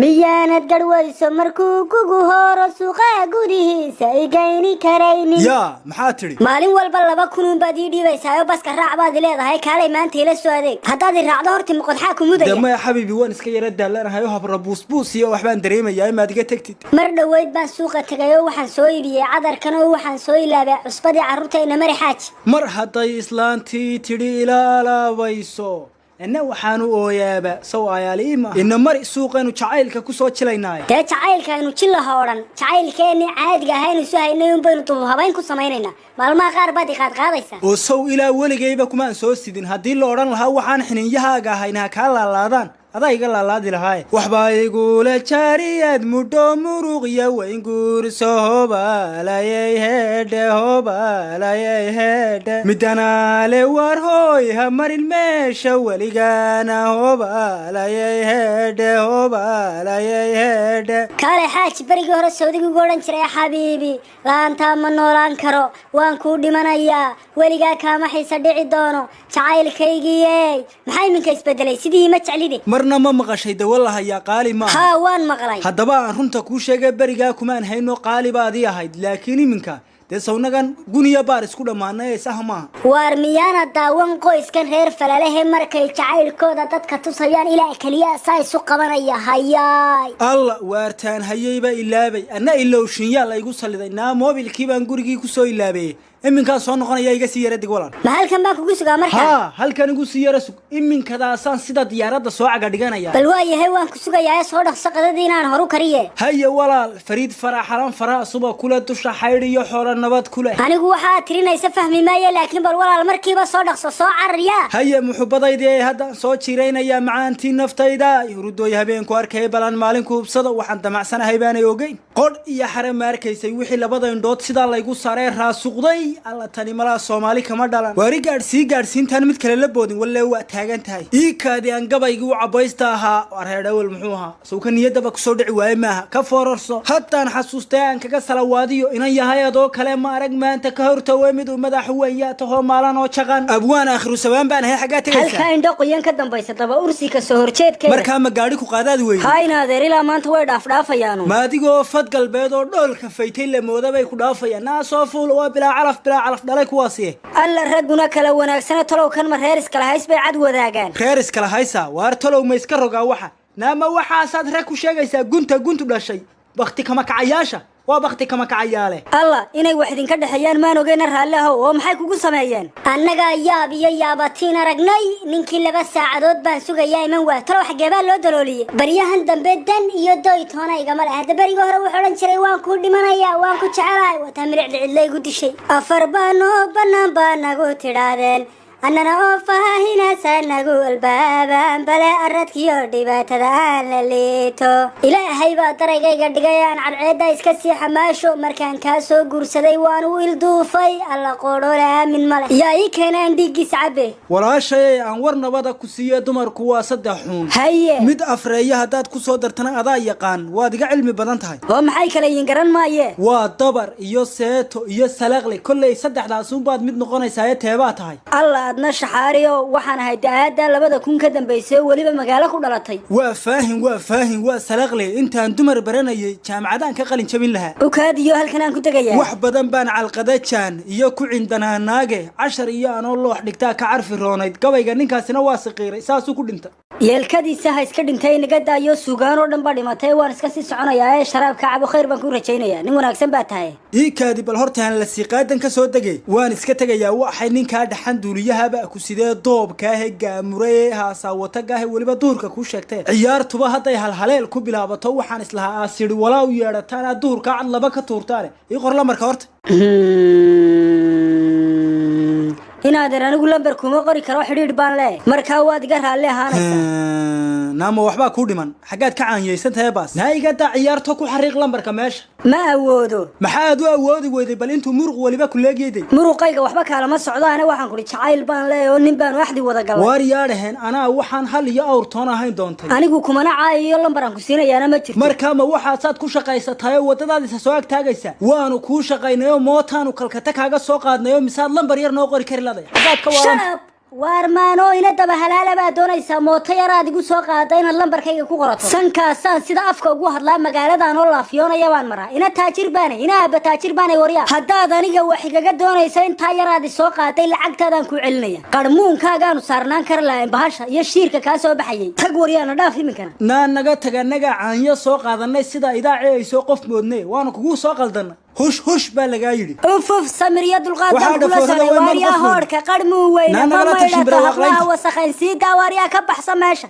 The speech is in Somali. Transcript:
miyaanad garwayso markuu kugu horo suuqa gudihiisa igayni karaynin yaa maxaa tiri maalin walba 2,000 baad ii dhiibaysaa baska raac baad leedahay kaalay maanta ila soo adeeg haddaad raacdo horti muqadxaa ku mudaya dama xabiibi waan iska yara daalanahay habra buusbuus iyo waxbaan dareemayaa maad iga tagtid mar dhaweyd baan suuqa tagay oo waxaan soo iibiyay cadarkan oo waxaan soo ilaabay cusbadii carruurtayna mari xaaj mar hadday islaantii tiri ilaalaabayso أنا وحانو أويابا سو عياليما إن مري سوق إنه شعيلك كوسو تشليناي ده شعيلك إنه تشلا هورن شعيلك إني عاد جاهين سوى إنه يوم بينطوا هواين كوسميننا ما قارباتي قاد قاضيسا وسو إلى ولي جايبا كمان سوستين هدي اللوران الهوا حان حنيها جاهينها كلا لادان هذا يقول الله دي لهاي وحبا يقول الشاريات مدو مروغيا وينقور صوبا لا يهد هوبا لا يهد مدانا لوار هوي همار الميشا وليقانا هوبا لا يهد هوبا لا يهد كالي حاج بريقو هرا السعودي قولان شري يا حبيبي لا انتا من نوران كرو وانكو دي منايا وليقا كامحي سدعي دونو شعايل كيقيي محاي من كيس بدلي سيدي متعلي دي marna ma maqashay wallaha ya qaali ma ha waan maqlay hadaba aan runta ku sheegay bariga kuma aan hayno qaali baadii ahayd laakiin iminka sawnagan guniya baar isku dhamaanay sahma war miyana daawan qoyskan reer falalahe markay jacaylkooda dadka tusayaan ilaa kaliya say isu qabanaya hayay alla waartaan hayayba ilaabay ana ilowshin yaa la igu saliday na mobilkii baan gurigii ku soo ilaabay iminka soo noqonaya iga sii yara dig walan ma halkan baan kugu sugaa markaa ha halkan igu sii yara sug iminkadaasaan sida diyaaradda soo caga dhiganaya bal waayahay waan ku sugayaa soo dhaqso qadadii inaan horu kariye haya walaal fariid faraxalan fara suba kula dusha xayriyo xoolo nabad kule anigu waxa tirinaysa fahmi maayo laakiin bal walaal markiiba soo dhaqso soo carriya haya muxubadaydii hadda soo jireynaya macaantii naftayda hurdooy habeen ku arkay balan maalin ku hubsada waxaan damacsanahay baan ogeyn qod iyo xaram markaysay wixii labada indhood sida la igu saarey raasuqday alla tani mala Soomaali kama dhalan wari gaarsiintan mid kale la boodin walle waa taagan tahay ii kaadi aan gabaygu u cabaysta ahaa wareedawal muxuu ahaa soo ka niyadaba ku soo dhici waay maaha ka foorarso hataan xasuustay aan kaga salawaadiyo inan yahay adoo kale ma arag maanta ka horta way mid madax weyn yaa taho maalan oo jaqan abwaan akhru sabaan baan hay xagaa tagaysa halka indho qoyan ka dambaysa daba ursi ka soo horjeedkeeda marka ma gaari ku qaadaad weey hayna adeerila maanta way dhaafayaan ma adigoo fad galbeed oo dhoolka faytay la moodabay ku dhaafayaan naa soo fuul waa bilaa calaf dhalay kuwaasi alla raguna kala wanaagsan talow kan ma reer iskala hays bay cad wadaagaan reer iskala haysa waar talow ma iska rogaa waxa naama waxaasaad rag ku sheegaysaa guntu dhashay waqti kama kacayaasha waa waqti kama kacayaale alla inay wax idin ka dhaxayaan maan ogeena raalaha oo maxay kugu sameeyeen annaga yaab iyo yaabatiin aragnay ninkii 2 saacadood baan sugayaa iman waa talo xageeba loo dalooliyay bariyahan dambe dan iyo doytoona igama laha bariga hore wuxuu oran jiray waan ku dhimanayaa waan ku jecelahay wata milic cidlay igu dishay afar baano banaan nagu tiraadeen أنا أوفاهنا سنقول البابا بلا أردكيو ديباتا لليتو إلهي بطريقي قد قيان عالعيدة إسكسي حماشو مركان كاسو قرصدي وانو إلدوفي ألا قولولا من ملك ياي كان عندي قسعبه ولا شيء أنورنا بدا كسية دمر كوا صدحون هيا مد أفريا هداد كسو درتنا أدا يقان وادقا علمي بدانتهاي ومحاي كلا ينقران مايه وادبر إيو سيتو إيو سلاغلي كل صدح داسون باد مد نقوني سايا تيباتهاي الله adna shaxaariyo waxaan ahay daada 2,000 ka dambeysay waliba magaalo ku dhalatay waa faahin waa salaqley intaan dumar baranayay jaamacadaan ka qalin jabin lahaa ukaadiyo halkan aan ku tagayaa wax badan baan calqadajaan iyo ku cindanaanaage 10 iyo aan loo dhigtaa ka carfi roonayd gabayga ninkaasina waa saqiiray saas uu ku dhinta yeelkadiisa ha iska dhintay naga daayo suugaan oo dhan ba dhimatay waan iska sii soconayaa sharaabka cabo khayr baan ku rajaynayaa nin wanaagsan baa tahay ii kaadi bal hortaan la siiqaadan ka soo dagay waan iska tagayaa waxay ninka dhaxan duuliyaha ba ku sidee doobka ah gaamurey haasa wataga ah waliba duurka ku sheegtay ciyaartuba haday halhaleel ku bilaabato waxaan islahaa aasiri walaa u yeerataan duurka cad laba ka tuurtaan ii qor la marka horta inaad anigu lambar kuma qori karo xiriir baan leeyahay marka waad iga raali ahaanaysaa naama waxba ku dhiman xagaad ka caanyeysan tahay baas naayiga taa ciyaarto ku xariiq lambarka meesha ma awoodo maxaad u awoodi weyday bal intuu muruq waliba ku leegeeday muruqayga waxba kala ma socdaana waxaan ku jacayl baan leeyahay oo nin baan waxdi wada galay war yaadheen anaa waxaan hal iyo awr toon ahayn doontay anigu kuma caayiyo lambaran ku siinayaana ma jirto marka ma waxaad ku shaqaysatay wadadaadisa soo ag taagaysa waanu ku shaqaynayo mootaanu kalkata kaaga soo qaadnayo misaad lambar yar noo qori kari laday hadaad ka waran waarmaano ina daba halaala baa doonaysaa mooto yaraad igu soo qaada inaad lambarkayga ku qorato sankaasaan sida afka ugu hadlaa magaaladan oo laafiyoonaya baan maraa ina taajir baanay ina aaba taajir baanay waryaa haddaad aniga wax igaga doonaysa intaa yaraad isoo qaaday lacagtaadaan ku celinaya qarmuunkaagaanu saarnaan kar lahayn bahasha iyo shiirka kaa soo baxayay tag waryaana dhaaf iminkana naa naga taga naga caanyo soo qaadanay sida idaaci ay soo qof moodnay waana kugu soo qaldanay hush baa lagaa yidhi uf samiriya dulqaadaan kula socday waaryaa hoodhka qarmuu weyne ma maydhata hablaha wasakhayn sii daa waaryaa ka baxsa meesha